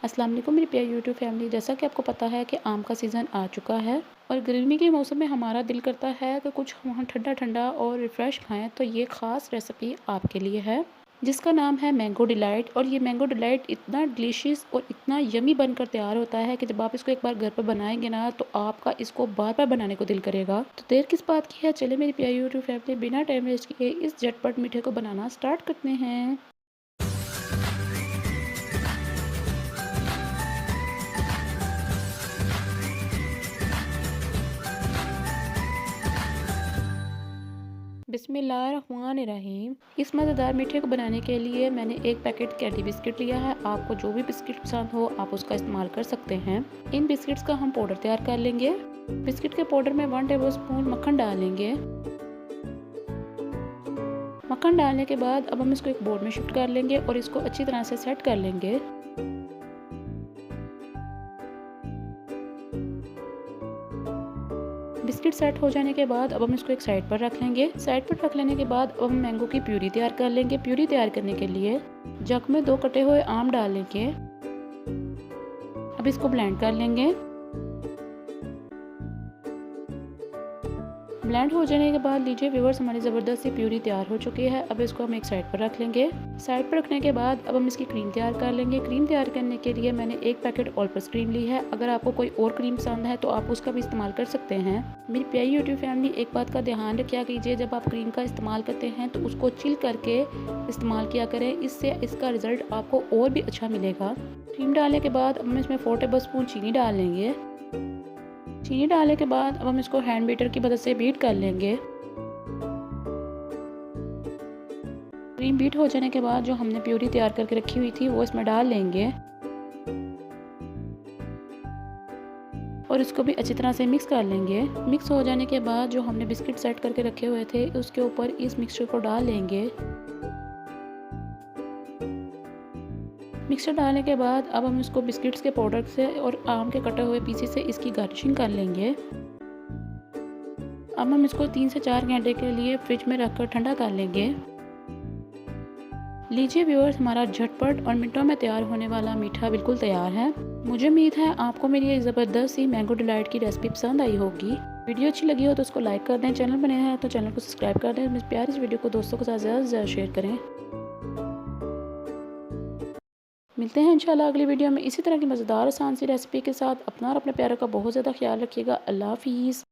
अस्सलाम वालेकुम मेरी प्यारी यूट्यूब फैमिली। जैसा कि आपको पता है कि आम का सीज़न आ चुका है और गर्मी के मौसम में हमारा दिल करता है कि कुछ हम ठंडा ठंडा और रिफ़्रेश खाएं, तो ये ख़ास रेसिपी आपके लिए है जिसका नाम है मैंगो डिलाइट। और ये मैंगो डिलाइट इतना डिलीशियस और इतना यमी बनकर तैयार होता है कि जब आप इसको एक बार घर पर बनाएंगे ना, तो आपका इसको बार बार बनाने को दिल करेगा। तो देर किस बात की है, चले मेरी प्यारी यूट्यूब फैमिली बिना टाइम वेस्ट किए इस झटपट मीठे को बनाना स्टार्ट करते हैं। बिस्मिल्लाहिर्रहमानिर्रहीम। इस मज़ेदार मीठे को बनाने के लिए मैंने एक पैकेट कैडी बिस्किट लिया है। आपको जो भी बिस्किट पसंद हो आप उसका इस्तेमाल कर सकते हैं। इन बिस्किट्स का हम पाउडर तैयार कर लेंगे। बिस्किट के पाउडर में 1 टेबलस्पून मक्खन डालेंगे। मक्खन डालने के बाद अब हम इसको एक बोल में शिफ्ट कर लेंगे और इसको अच्छी तरह से सेट कर लेंगे। बिस्किट सेट हो जाने के बाद अब हम इसको एक साइड पर रख लेंगे। साइड पर रख लेने के बाद अब हम मैंगो की प्यूरी तैयार कर लेंगे। प्यूरी तैयार करने के लिए जग में 2 कटे हुए आम डाल लेंगे। अब इसको ब्लेंड कर लेंगे। ब्लेंड हो जाने के बाद लीजिए व्यूअर्स, हमारी ज़बरदस्त सी प्यूरी तैयार हो चुकी है। अब इसको हम एक साइड पर रख लेंगे। साइड पर रखने के बाद अब हम इसकी क्रीम तैयार कर लेंगे। क्रीम तैयार करने के लिए मैंने एक पैकेट ऑल पर्पस क्रीम ली है। अगर आपको कोई और क्रीम पसंद है तो आप उसका भी इस्तेमाल कर सकते हैं। मेरी प्यारी यूट्यूब फैमिली, एक बात का ध्यान रखा कीजिए, जब आप क्रीम का इस्तेमाल करते हैं तो उसको चिल करके इस्तेमाल किया करें, इससे इसका रिज़ल्ट आपको और भी अच्छा मिलेगा। क्रीम डालने के बाद अब हम इसमें 4 टेबलस्पून चीनी डाल लेंगे। चीनी डालने के बाद अब हम इसको हैंड बीटर की मदद से बीट कर लेंगे। क्रीम बीट हो जाने के बाद जो हमने प्यूरी तैयार करके रखी हुई थी वो इसमें डाल लेंगे और इसको भी अच्छी तरह से मिक्स कर लेंगे। मिक्स हो जाने के बाद जो हमने बिस्किट सेट करके रखे हुए थे उसके ऊपर इस मिक्सचर को डाल लेंगे। मिक्सचर डालने के बाद अब हम इसको बिस्किट्स के पाउडर से और आम के कटे हुए पीसेस से इसकी गार्निशिंग कर लेंगे। अब हम इसको 3 से 4 घंटे के लिए फ्रिज में रखकर ठंडा कर लेंगे। लीजिए व्यूअर्स, हमारा झटपट और मिनटों में तैयार होने वाला मीठा बिल्कुल तैयार है। मुझे उम्मीद है आपको मेरी ये ज़बरदस्त सी मैंगो डिलाइट की रेसिपी पसंद आई होगी। वीडियो अच्छी लगी हो तो उसको लाइक कर दें, चैनल बने हैं तो चैनल को सब्सक्राइब कर दें। इस प्यारी इस वीडियो को दोस्तों के साथ ज़्यादा से ज़्यादा शेयर करें। मिलते हैं इंशाल्लाह अगली वीडियो में इसी तरह की मज़ेदार आसान सी रेसिपी के साथ। अपना और अपने प्यारों का बहुत ज़्यादा ख्याल रखिएगा। अल्लाह हाफिज़।